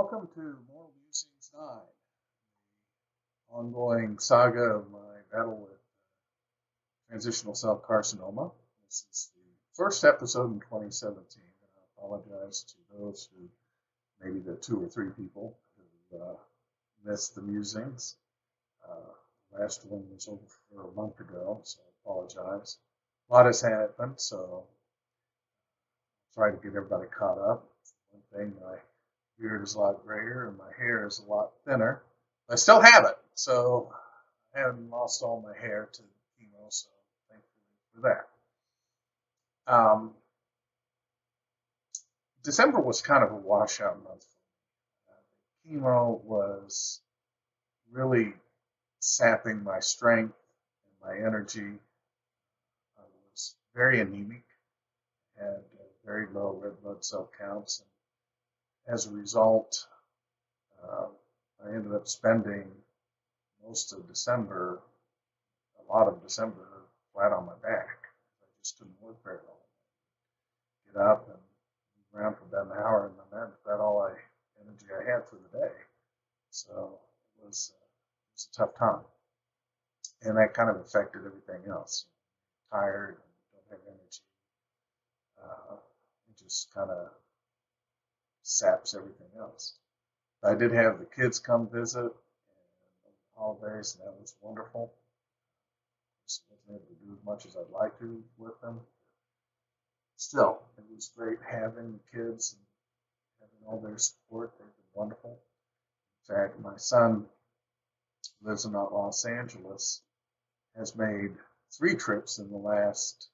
Welcome to More Musings 9, ongoing saga of my battle with transitional cell carcinoma. This is the first episode in 2017, and I apologize to those who, maybe the two or three people who missed the musings. The last one was over a month ago, so I apologize. A lot has happened, so I'll try to get everybody caught up. One thing, my beard is a lot grayer and my hair is a lot thinner. I still have it, so I haven't lost all my hair to chemo, so thankfully for that. December was kind of a washout month for me. Chemo was really sapping my strength and my energy. I was very anemic, had very low red blood cell counts, and as a result, uh, I ended up spending most of December, a lot of December, flat on my back. I just couldn't work very well. Get up and move around for about an hour, and then that's about all energy I had for the day. So it was a tough time, and that kind of affected everything else. Tired, don't have energy. It just kind of saps everything else. I did have the kids come visit and over the holidays, and that was wonderful. Just wasn't able to do as much as I'd like to with them. Still, it was great having the kids and having all their support. They've been wonderful. In fact, my son lives in Los Angeles, has made 3 trips in the last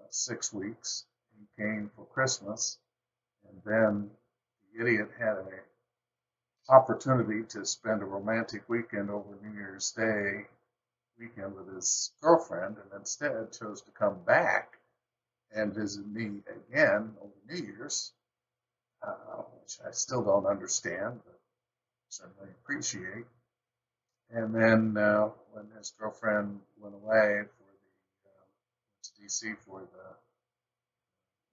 6 weeks. He came for Christmas, and then the idiot had an opportunity to spend a romantic weekend over New Year's Day weekend with his girlfriend, and instead chose to come back and visit me again over New Year's, which I still don't understand, but certainly appreciate. And then when his girlfriend went away for to DC for the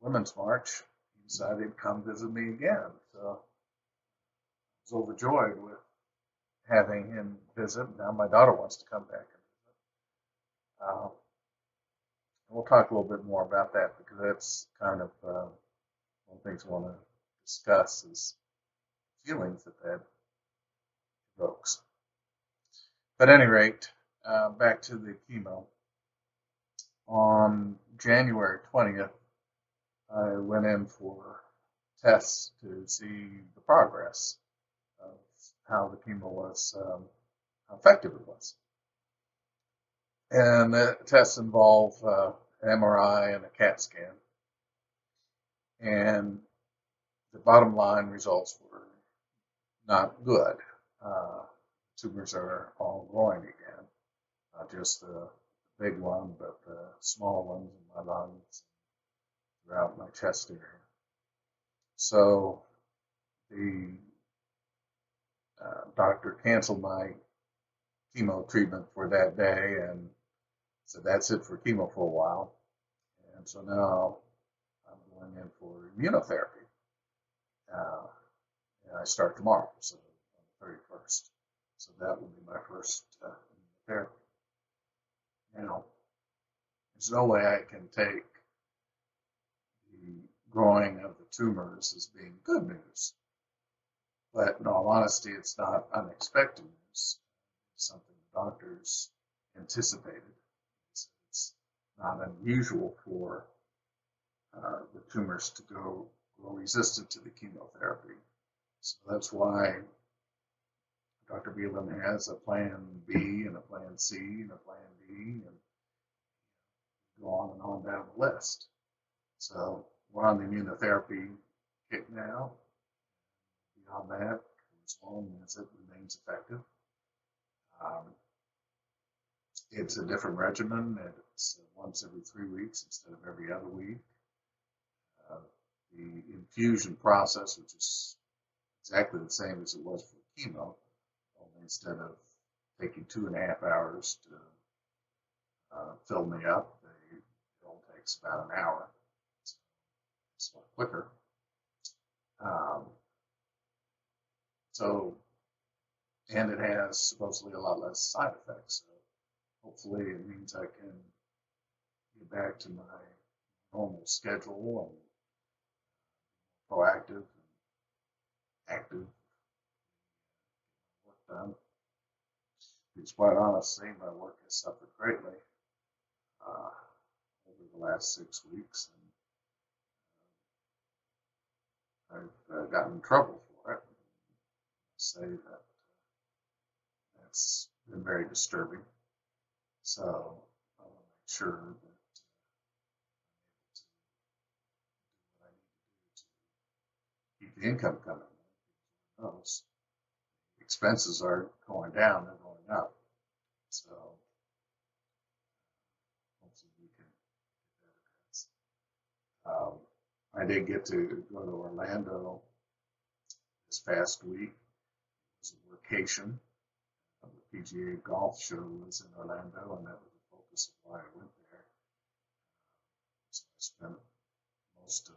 Women's March, he decided to come visit me again. So I was overjoyed with having him visit. Now my daughter wants to come back and visit. We'll talk a little bit more about that because that's kind of one of the things I want to discuss is feelings that evokes. But at any rate, back to the chemo. On January 20th, I went in for tests to see the progress of how the chemo was, how effective it was. And the tests involve an MRI and a CAT scan. And the bottom line results were not good. Tumors are all growing again, not just the big one, but the small ones in my lungs, throughout my chest area. So the doctor canceled my chemo treatment for that day and said that's it for chemo for a while. And so now I'm going in for immunotherapy. And I start tomorrow, so on the 31st. So that will be my first immunotherapy. Now, there's no way I can take the growing of the tumors as being good news. But in all honesty, it's not unexpected news. It's something the doctors anticipated. It's not unusual for the tumors to grow resistant to the chemotherapy. So that's why Dr. Beelan has a plan B and a plan C and a plan D and go on and on down the list. So we're on the immunotherapy kick now. Beyond that, as long as it remains effective. It's a different regimen. It's once every 3 weeks instead of every other week. The infusion process, which is exactly the same as it was for chemo, only instead of taking 2.5 hours to fill me up, it only takes about an hour. So it's a lot quicker. So, and it has supposedly a lot less side effects. So hopefully it means I can get back to my normal schedule and proactive and active work done. Because quite honestly, my work has suffered greatly over the last 6 weeks, and I've gotten in trouble for it. I say that that's been very disturbing. So I want to make sure that I need to keep the income coming. Those expenses are going down, they're going up. So hopefully we can get that addressed. I did get to go to Orlando this past week. It was a vacation. The PGA golf show was in Orlando, and that was the focus of why I went there. So I spent most of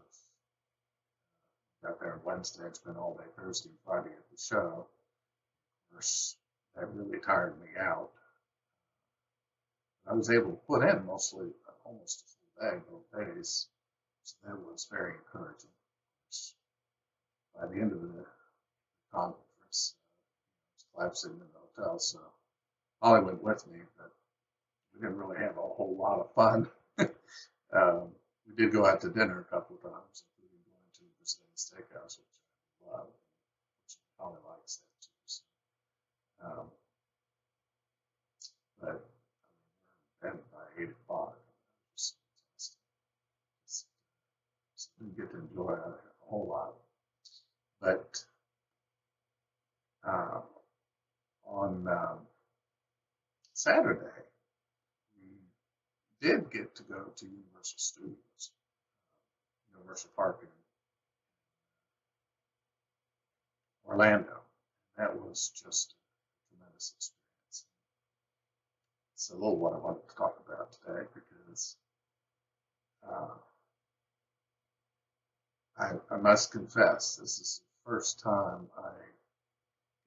got there on Wednesday. I spent all day Thursday and Friday at the show. Of course, that really tired me out. I was able to put in almost a full day both days, so that was very encouraging. By the end of the conference, I was collapsing in the hotel, so Holly went with me, but we didn't really have a whole lot of fun. We did go out to dinner a couple of times, including going to the Brazilian Steakhouse, which I love, which Holly likes that too. So, but then by 8 o'clock, just didn't get to enjoy it a whole lot. But on Saturday, we did get to go to Universal Studios, Universal Park in Orlando. That was just a tremendous experience. It's a little what I wanted to talk about today because I must confess, this is the first time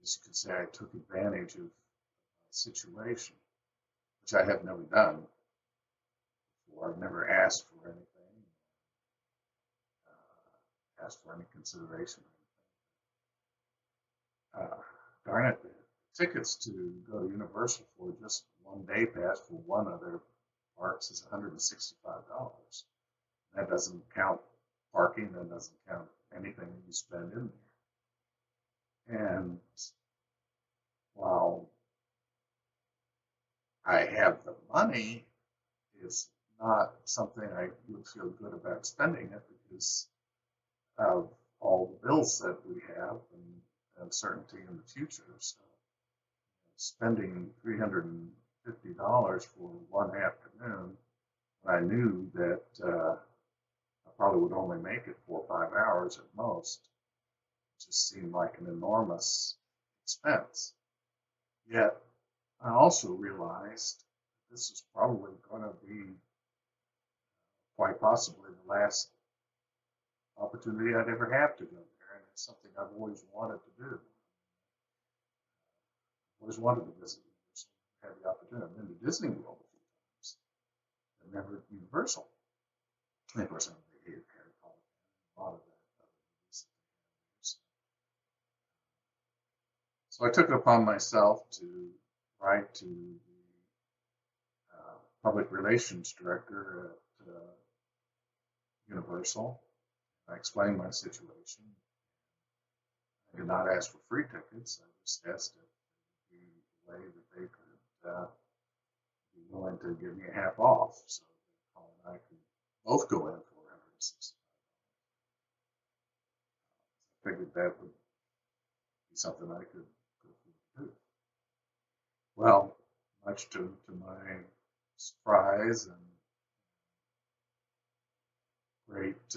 as you could say, I took advantage of a situation, which I have never done before. I've never asked for anything, asked for any consideration. Darn it, the tickets to go to Universal for just one day pass for one of their parks is $165. That doesn't count parking, that doesn't count anything you spend in there. And while I have the money, it's not something I would feel good about spending it because of all the bills that we have and uncertainty in the future. So spending $350 for one afternoon, I knew that I probably would only make it 4 or 5 hours at most. It just seemed like an enormous expense. Yet I also realized this is probably going to be quite possibly the last opportunity I'd ever have to go there, and it's something I've always wanted to do. Always wanted to visit Universal, had the opportunity. I've been to Disney World a few times, but never Universal. And of course, I'm a big Harry Potter fan. A lot of that movies that they have there. So I took it upon myself to write to the public relations director at Universal. I explained my situation. I did not ask for free tickets. I just asked if there would be a way that they could be willing to give me a half off so that Paul and I could both go in for $165. I figured that would be something I could do. Well, much to my surprise and great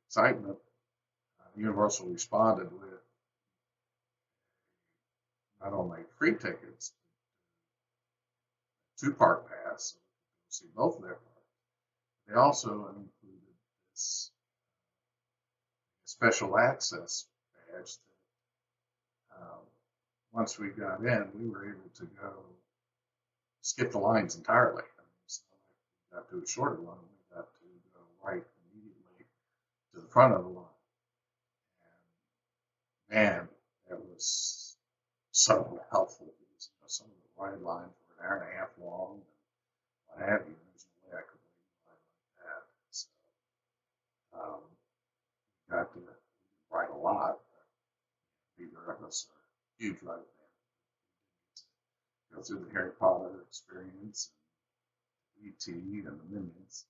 excitement, Universal responded with not only free tickets, but 2 park pass, so we could see both of their parks. They also included this special access badge that once we got in, we were able to go skip the lines entirely. I mean, so we got to a shorter line, we got to go right immediately to the front of the line. And man, that was so helpful because some of the wide lines were an hour and a half long and what have you. There's no way I could wait a line like that. So got to write a lot. Neither of us are huge writer fans. Go through the Harry Potter experience and E.T. and the Minions.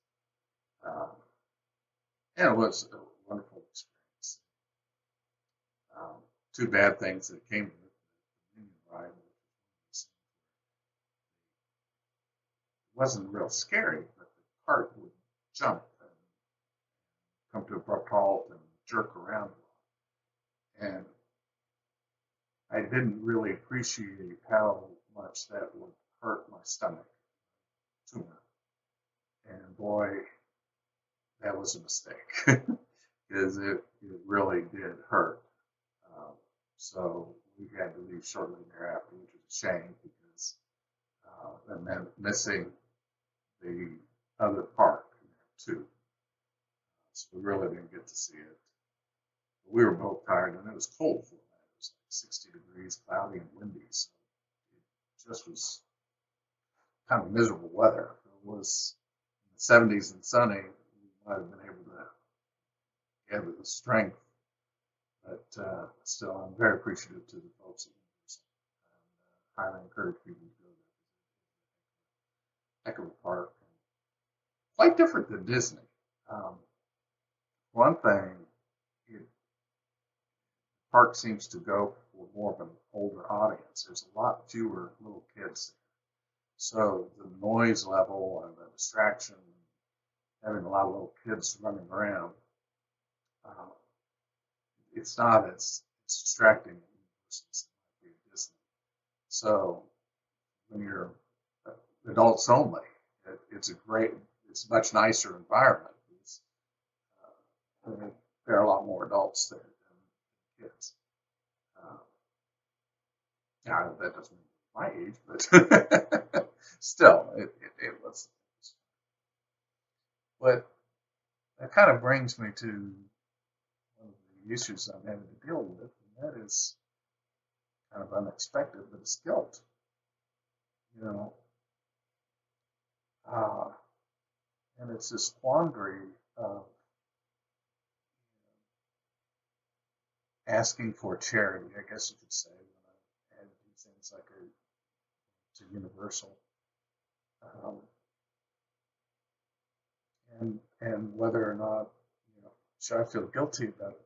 And it was a wonderful experience. Two bad things that came with the Minion ride. It wasn't real scary, but the cart would jump and come to a abrupt halt and jerk around. And I didn't really appreciate how much that would hurt my stomach tumor. And boy, that was a mistake because it really did hurt. So we had to leave shortly thereafter, which was a shame because and then missing the other park too. So we really didn't get to see it. But we were both tired, and it was cold for that. It was like 60 degrees, cloudy and windy. So it just was kind of miserable weather. If it was in the 70s and sunny, we might have been able to gather the strength. But still, I'm very appreciative to the folks at Universal. And highly encourage people to go there. Heck of a park. Quite different than Disney. One thing, the park seems to go for more of an older audience. There's a lot fewer little kids there. So the noise level and the distraction, having a lot of little kids running around, it's not as distracting as it might be at Disney. So when you're adults only, it's a much nicer environment. There are a lot more adults there than kids. Now, that doesn't mean my age, but still, it was. But that kind of brings me to one of the issues I'm having to deal with, and that is kind of unexpected, but it's guilt. You know, and it's this quandary of asking for charity, I guess you could say, when I had to do things like to Universal, and whether or not, should I feel guilty about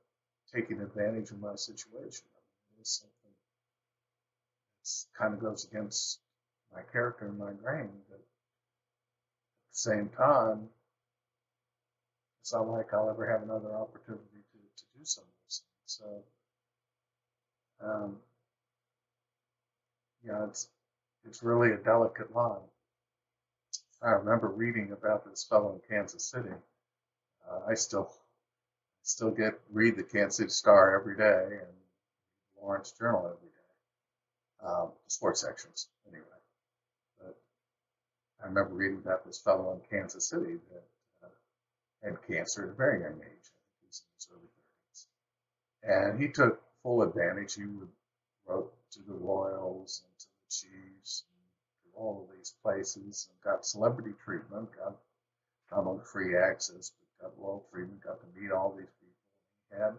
taking advantage of my situation? I mean, it is something that kind of goes against my character and my grain, but at the same time, it's not like I'll ever have another opportunity to do some of those things. So, it's really a delicate line. I remember reading about this fellow in Kansas City. I still read the Kansas City Star every day and the Lawrence Journal every day, sports sections anyway. But I remember reading about this fellow in Kansas City that had cancer at a very young age. I think he was in his early 30s, and he took full advantage. He wrote to the Royals and to the Chiefs and to all of these places and got celebrity treatment, got not only free access, but got royal treatment, got to meet all these people. He had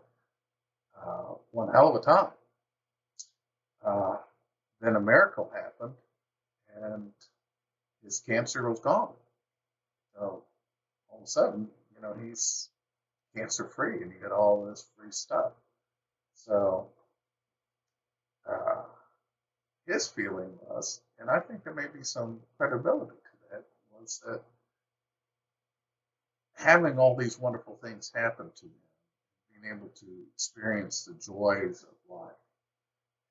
one hell of a time. Then a miracle happened, and his cancer was gone. So all of a sudden, he's cancer free, and he got all this free stuff. So his feeling was, and I think there may be some credibility to that, was that having all these wonderful things happen to him, being able to experience the joys of life,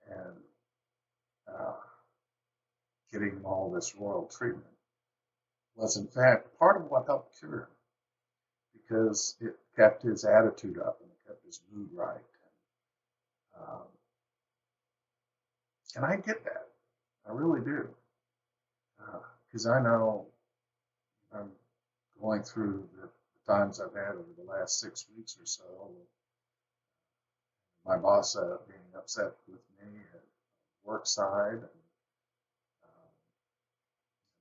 and getting all this royal treatment was in fact part of what helped cure him. because it kept his attitude up and it kept his mood right. Um, and I get that. I really do. Because I know I'm going through the times I've had over the last 6 weeks or so. My boss being upset with me at work side, and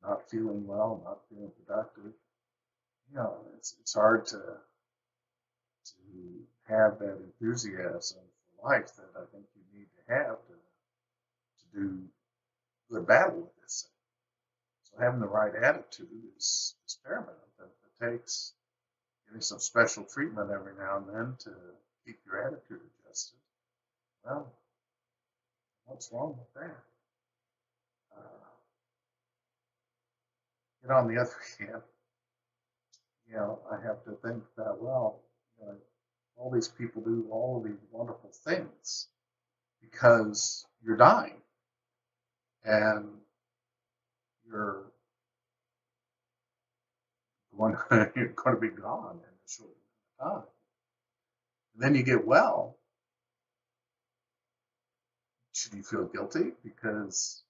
not feeling well, not feeling productive. You know, it's hard to have that enthusiasm for life that I think you need to have to do good battle with this thing. So having the right attitude is paramount. It takes getting some special treatment every now and then to keep your attitude adjusted. Well, what's wrong with that? Yet on the other hand, I have to think that, well, all these people do all of these wonderful things because you're dying and you're you're going to be gone in a short amount of time. And then you get well. Should you feel guilty because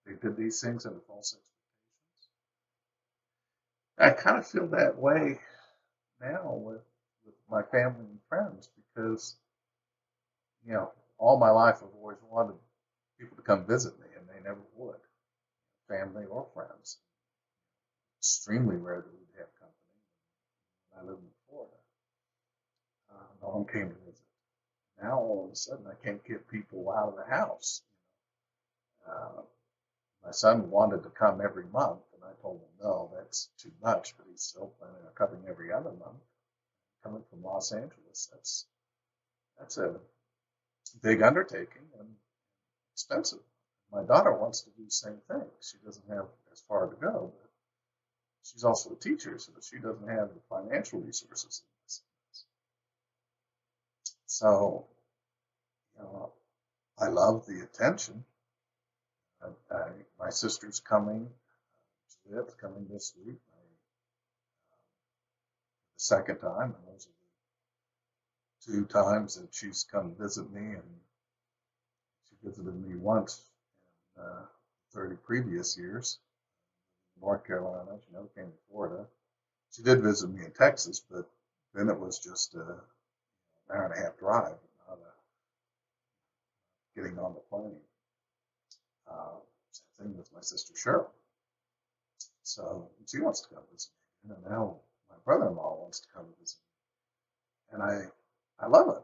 they did these things under false expectations? I kind of feel that way now with my family and friends because all my life I've always wanted people to come visit me, and they never would, family or friends. Extremely rare that we'd have company. When I lived in Florida, no one came to visit. Now all of a sudden I can't get people out of the house. My son wanted to come every month, and I told him no, that's too much. But he's still planning on coming every other month. Coming from Los Angeles, that's a big undertaking and expensive. My daughter wants to do the same thing. She doesn't have as far to go, but she's also a teacher, so she doesn't have the financial resources. So, I love the attention. My sister's coming. Juliet's coming this week. The second time, and those are the 2 times that she's come visit me, and she visited me once in 30 previous years. North Carolina, she never came to Florida. She did visit me in Texas, but then it was just an hour and a half drive, not getting on the plane. Same thing with my sister Cheryl. So she wants to come visit me, and now my brother-in-law wants to come visit me, and I love it.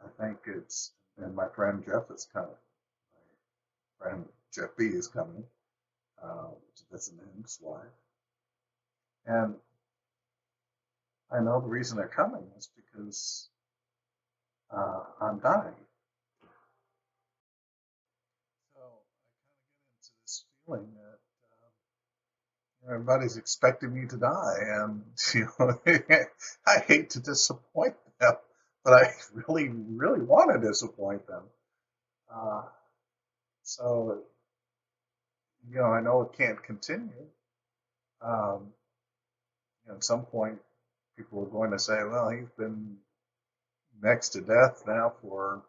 I think it's, and my friend Jeff is coming. My friend Jeff B is coming to visit his wife, and I know the reason they're coming is because I'm dying. So I kind of get into this feeling that everybody's expecting me to die, and I hate to disappoint them, but I really, really want to disappoint them. So I know it can't continue. At some point, people are going to say, "Well, he's been next to death now for."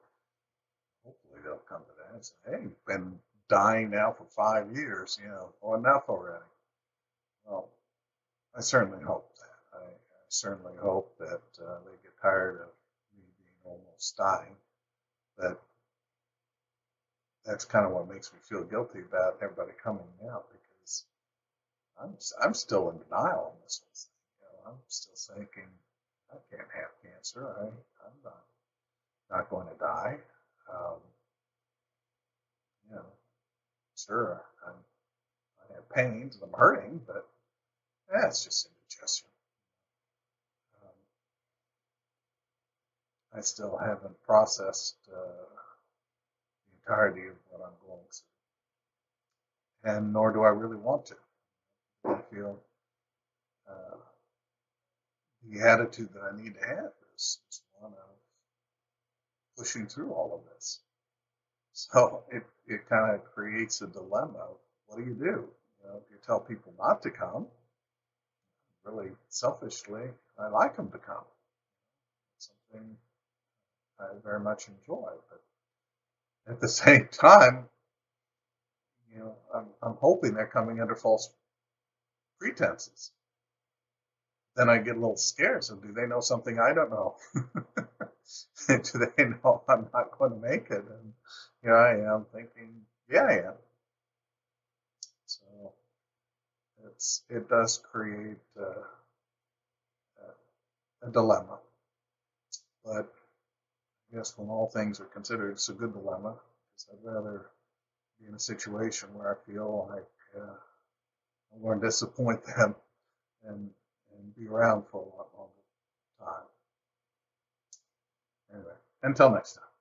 Hopefully, they'll come to that and say, "Hey, he's been dying now for 5 years. Well, enough already." Well, I certainly hope that. I certainly hope that they get tired of me being almost dying. That's kind of what makes me feel guilty about everybody coming now, because I'm still in denial on this whole thing. I'm still thinking I can't have cancer. I'm not going to die. Sure, I have pains and I'm hurting, but it's just indigestion. I still haven't processed the entirety of what I'm going through, and nor do I really want to. I feel the attitude that I need to have is one of pushing through all of this. So it kind of creates a dilemma. What do? If you tell people not to come, really selfishly, I like them to come. It's something I very much enjoy. But at the same time, I'm hoping they're coming under false pretenses. Then I get a little scared. So do they know something I don't know? Do they know I'm not going to make it? And here I am thinking, yeah, I am. So it does create a dilemma. But I guess when all things are considered, it's a good dilemma, because I'd rather be in a situation where I feel like I'm going to disappoint them and be around for a lot longer time. Anyway, until next time.